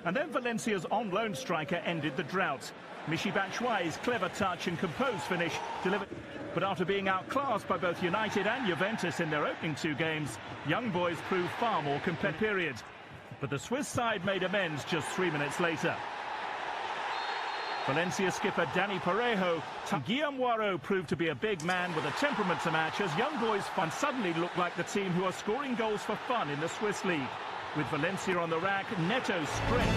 And then Valencia's on-loan striker ended the drought. Michy Batshuayi's clever touch and composed finish delivered. But after being outclassed by both United and Juventus in their opening two games, young boys proved far more competitive period. But the Swiss side made amends just 3 minutes later. Valencia skipper Dani Parejo, Guillaume Moirot proved to be a big man with a temperament to match as young boys suddenly look like the team who are scoring goals for fun in the Swiss league. With Valencia on the rack, Neto's sprint.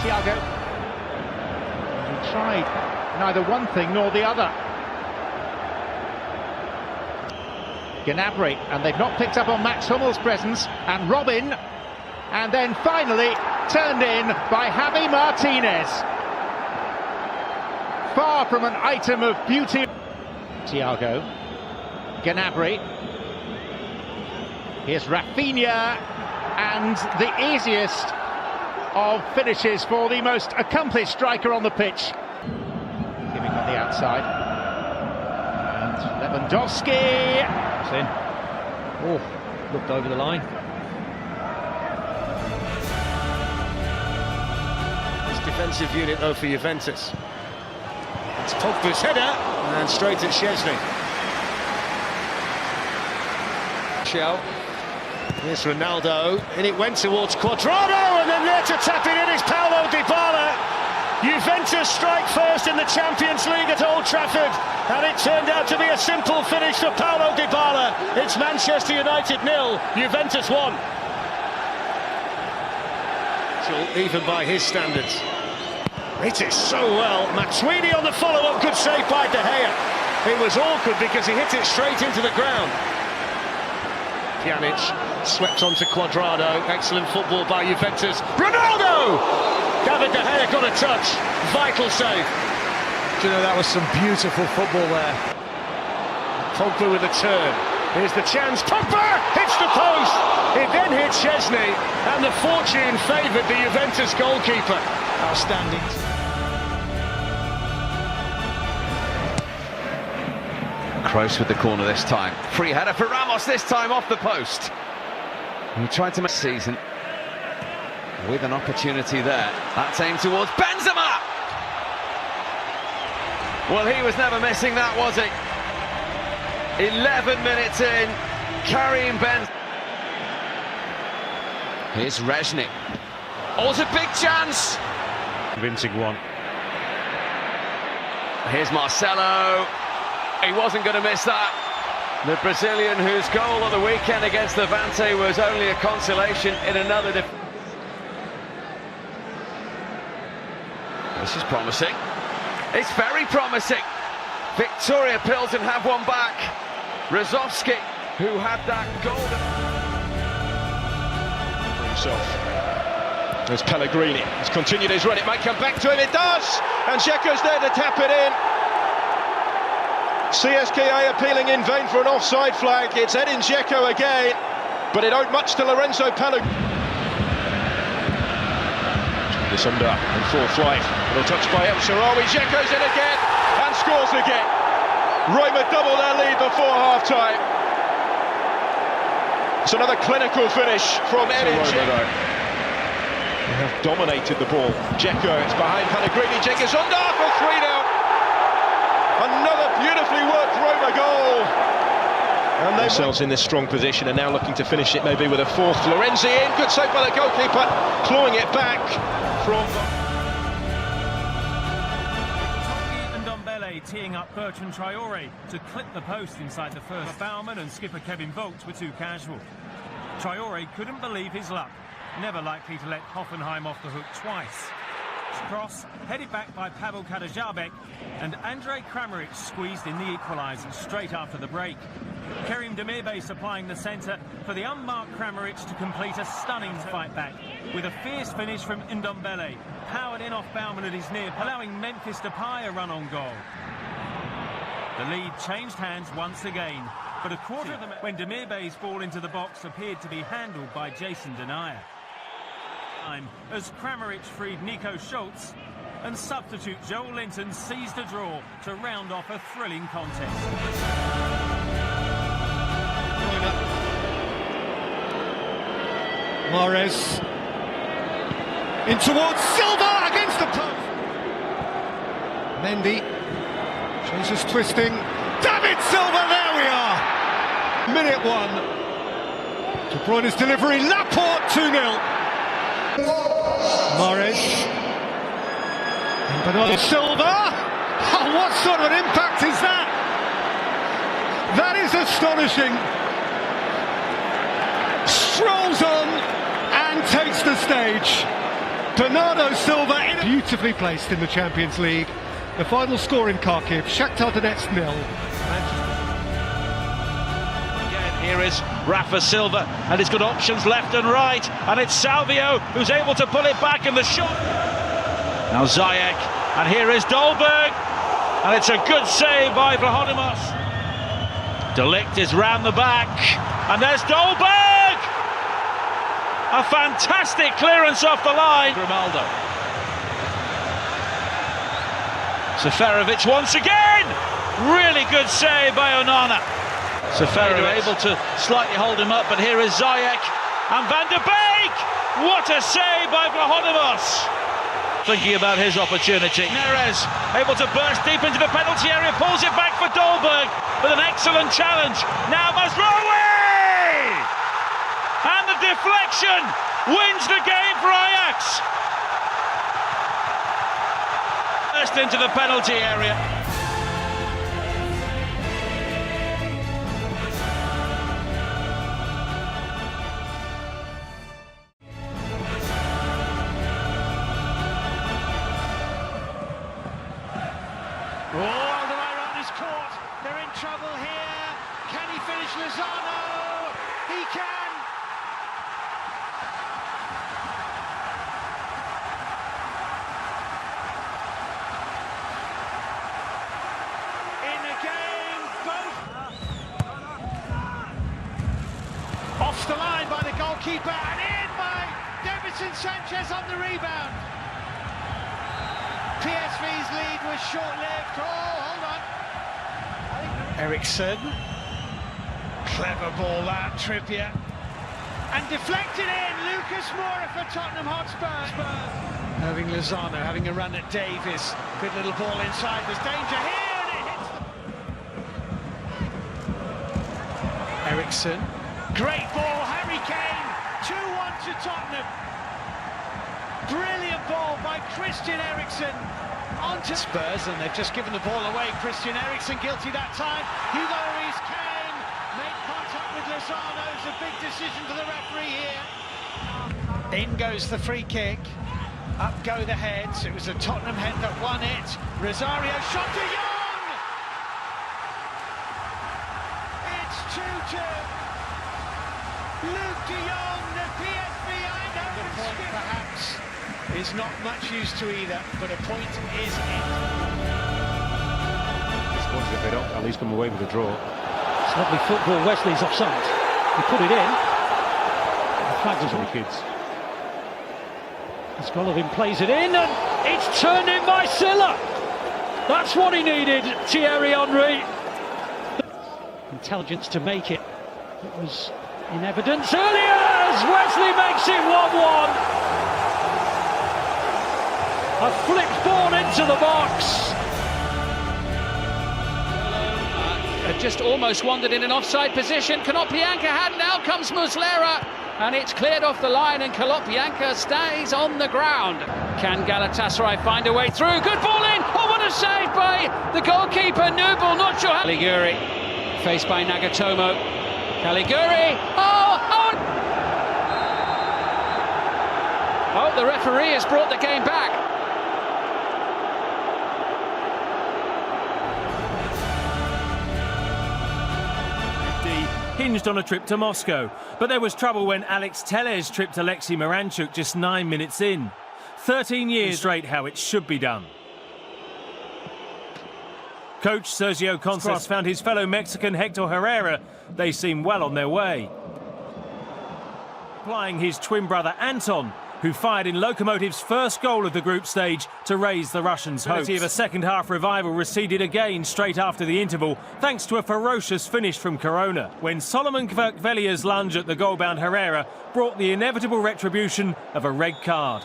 Thiago. He tried neither one thing nor the other. Gnabry, and they've not picked up on Max Hummel's presence, and Robin, and then finally turned in by Javi Martinez. Far from an item of beauty. Thiago, Gnabry, here's Rafinha, and the easiest of finishes for the most accomplished striker on the pitch. Giving on the outside, and Lewandowski. In. Oh, looked over the line. This defensive unit though for Juventus. It's Pogba's header and straight at Szczesny. Shell. Here's Ronaldo, and it went towards Cuadrado, and then there to tap it in is Paulo Dybala. Juventus strike first in the Champions League at Old Trafford, and it turned out to be a simple finish for Paulo Dybala. It's Manchester United 0, Juventus 1. So even by his standards. It is so well. Matuidi on the follow-up, good save by De Gea. It was awkward because he hit it straight into the ground. Pjanic swept onto Cuadrado. Excellent football by Juventus. Ronaldo! David De Gea got a touch. Vital save. Do you know, that was some beautiful football there. Pogba with a turn. Here's the chance. Pogba hits the post. It then hits Szczesny, and the fortune favoured the Juventus goalkeeper. Outstanding. Kroos with the corner this time. Free header for Ramos this time off the post. He tried to make season with an opportunity there. That's aimed towards Benzema. Well, he was never missing that, was he? 11 minutes in, Karim Benzema. Here's Reznik. Oh, it's a big chance. Convincing one. Here's Marcelo. He wasn't going to miss that. The Brazilian, whose goal of the weekend against Levante was only a consolation in another This is promising. It's very promising. Victoria Pilsen have one back. Rozovsky, who had that goal. Himself. There's Pellegrini. He's continued his run. It might come back to him. It does. And Dzeko's there to tap it in. CSKA appealing in vain for an offside flag. It's Edin Dzeko again, but it owed much to Lorenzo Pellegrini. This under in full flight. Little touch by El Shaarawy. Dzeko's in again and scores again. Roma double their lead before half-time. It's another clinical finish from Edin Dzeko. They have dominated the ball. Dzeko, it's behind Pellegrini. Dzeko's under for 3-0. Another beautifully worked Roma goal. And themselves in this strong position and now looking to finish it maybe with a fourth. Florenzi in, good save by the goalkeeper, clawing it back from... Ndombele teeing up Bertrand Traoré to clip the post inside the first. Baumann and skipper Kevin Vogt were too casual. Traoré couldn't believe his luck, never likely to let Hoffenheim off the hook twice. Cross, headed back by Pavel Kadajabek, and Andrej Kramaric squeezed in the equaliser straight after the break. Kerim Demirbay supplying the centre for the unmarked Kramaric to complete a stunning fight back, with a fierce finish from Ndombele, powered in off Baumann at his near, allowing Memphis Depay a run on goal. The lead changed hands once again, but a quarter of the when Demirbay's ball into the box appeared to be handled by Jason Denayer. As Kramaric freed Nico Schultz, and substitute Joel Linton seized a draw to round off a thrilling contest. Mahrez in towards Silva against the post. Mendy, Jesus twisting. David Silva, there we are. Minute 1. De Bruyne's delivery, Laporte 2-0. Mahrez. And Bernardo Silva. Oh, what sort of an impact is that? That is astonishing. Strolls on and takes the stage. Bernardo Silva beautifully placed in the Champions League. The final score in Kharkiv, Shakhtar Donetsk 0. Again, here is Rafa Silva, and he's got options left and right, and it's Salvio who's able to pull it back in the shot. Now Ziyech, and here is Dolberg, and it's a good save by Vlahodimos. De Ligt is round the back, and there's Dolberg! A fantastic clearance off the line. Grimaldo. Seferovic once again! Really good save by Onana. Seferovic able to slightly hold him up, but here is Ziyech and Van der Beek! What a save by Vlahodimos! Thinking about his opportunity. Neres able to burst deep into the penalty area, pulls it back for Dolberg with an excellent challenge. Now Mazraoui! And the deflection wins the game for Ajax. Burst into the penalty area. Alderweireld is caught. They're in trouble here. Can he finish Lozano? He can. In the game, both. Off the line by the goalkeeper and in by Davinson Sanchez on the rebound. PSV's lead was short-lived. Oh, hold on. Eriksson. Clever ball that, Trippier. And deflected in, Lucas Moura for Tottenham Hotspur. Having Lozano, having a run at Davies. Good little ball inside, there's danger here and it hits. Eriksson. Great ball, Harry Kane. 2-1 to Tottenham. Brilliant ball by Christian Eriksen onto Spurs, and they've just given the ball away. Christian Eriksen guilty that time. Hugo Lloris can make contact with Lozano. It's a big decision for the referee here. In goes the free kick. Up go the heads. It was a Tottenham head that won it. Rosario shot to Young. It's 2-2. Luke de Jong, the PSV Eindhoven skipper, perhaps. Is not much use to either, but a point is in. If they don't at least come away with a draw. It's lovely football. Wesley's offside. He put it in. The flag was on. Kids. Golovin plays it in, and it's turned in by Silla. That's what he needed, Thierry Henry. Intelligence to make it. It was in evidence earlier as Wesley makes it 1-1. A flipped ball into the box. Just almost wandered in an offside position. Konoplyanka had, now comes Muslera. And it's cleared off the line and Konoplyanka stays on the ground. Can Galatasaray find a way through? Good ball in! Oh, what a save by the goalkeeper, Nubel, not sure how... Caliguri, faced by Nagatomo. Caliguri, Oh, the referee has brought the game back. Hinged on a trip to Moscow, but there was trouble when Alex Telles tripped Alexei Miranchuk just 9 minutes in. 13 years straight how it should be done. Coach Sergio Conceição found his fellow Mexican Hector Herrera. They seem well on their way. Applying his twin brother Anton, who fired in Lokomotiv's first goal of the group stage to raise the Russians' hopes. The second-half revival receded again straight after the interval, thanks to a ferocious finish from Corona, when Solomon Kvaratskhelia lunge at the goal-bound Herrera brought the inevitable retribution of a red card.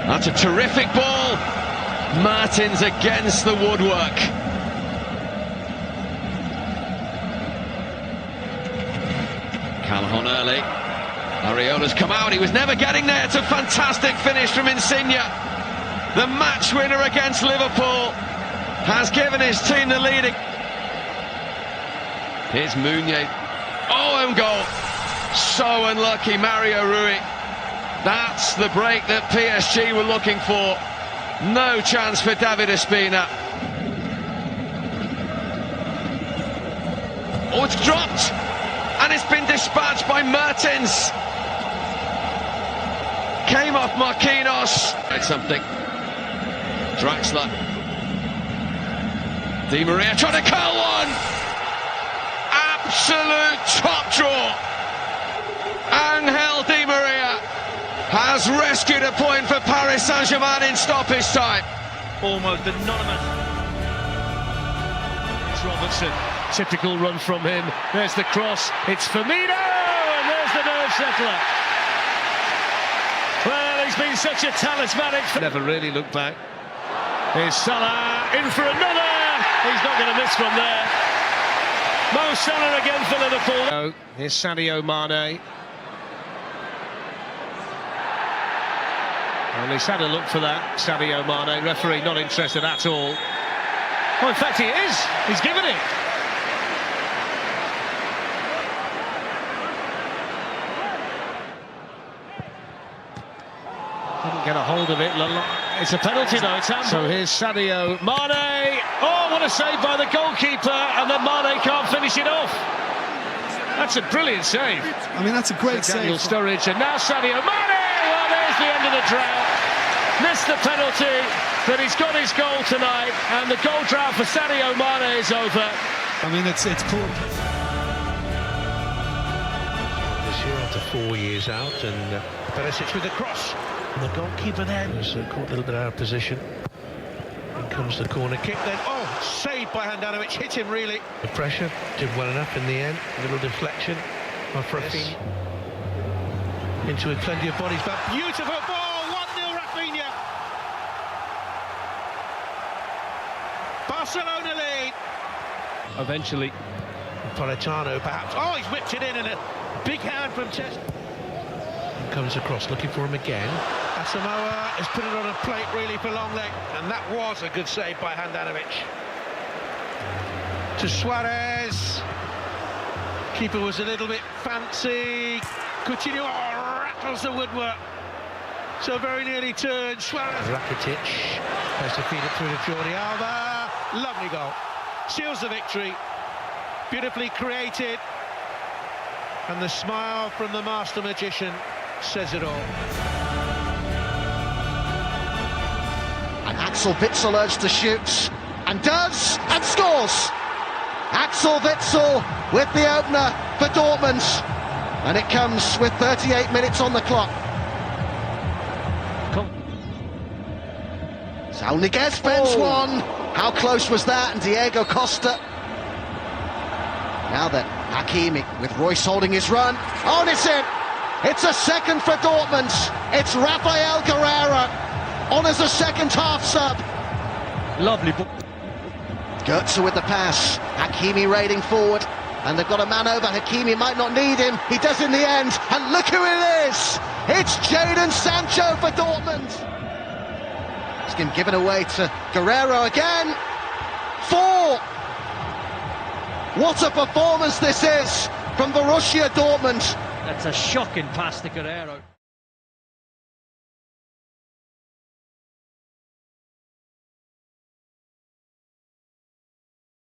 That's a terrific ball. Martins against the woodwork. Calhoun early. Areola's come out. He was never getting there. It's a fantastic finish from Insigne. The match winner against Liverpool has given his team the lead. Here's Meunier. Oh, own goal. So unlucky, Mario Rui. That's the break that PSG were looking for. No chance for David Ospina. Oh, it's dropped. And it's been dispatched by Mertens. Came off Marquinhos. It's something. Draxler. Di Maria trying to curl one. Absolute top draw. Angel Di Maria has rescued a point for Paris Saint-Germain in stoppage time. Almost anonymous. It's Robertson. Typical run from him. There's the cross. It's Firmino, and there's the nerve settler. Well, he's been such a talismanic. Never really looked back. Here's Salah in for another. He's not going to miss from there. Mo Salah again for Liverpool. Here's Sadio Mane. Well, he's had a look for that, Sadio Mane. Referee not interested at all. Oh, in fact, he is. He's given it. Didn't get a hold of it. It's a penalty though, it's handball. So here's Sadio Mane. Oh, what a save by the goalkeeper, and then Mane can't finish it off. That's a brilliant save. I mean, that's a great save. Daniel Sturridge, and now Sadio Mane. Well, there's the end of the drought. Missed the penalty, but he's got his goal tonight, and the goal drought for Sadio Mane is over. I mean, it's cool. This year after 4 years out, and Perisic with the cross. And the goalkeeper then was caught a little bit out of position. In comes the corner kick then. Oh, saved by Handanovic, hit him really. The pressure, did well enough in the end. A little deflection by Rafinha. Into with plenty of bodies, but beautiful ball, 1-0 Rafinha. Barcelona lead. Eventually. Politano perhaps. Oh, he's whipped it in, and a big hand from Test. Comes across, looking for him again. Asamoah has put it on a plate really for Lenglet, and that was a good save by Handanovic. To Suarez. Keeper was a little bit fancy. Coutinho rattles the woodwork. So very nearly turned. Suarez. Rakitic has to feed it through to Jordi Alba. Lovely goal. Seals the victory. Beautifully created. And the smile from the master magician says it all. And Axel Witsel urged to shoot, and does, and scores! Axel Witsel with the opener for Dortmund, and it comes with 38 minutes on the clock. Saul Niguez bends one. How close was that? And Diego Costa. Now then, Hakimi with Royce holding his run. Oh, and it's in! It's a second for Dortmund. It's Rafael Guerreiro on as a second-half sub. Lovely ball. Goetze with the pass. Hakimi raiding forward, and they've got a man over. Hakimi might not need him. He does in the end, and look who it is! It's Jadon Sancho for Dortmund. It's been given away to Guerreiro again. 4. What a performance this is from Borussia Dortmund. That's a shocking pass to Guerreiro.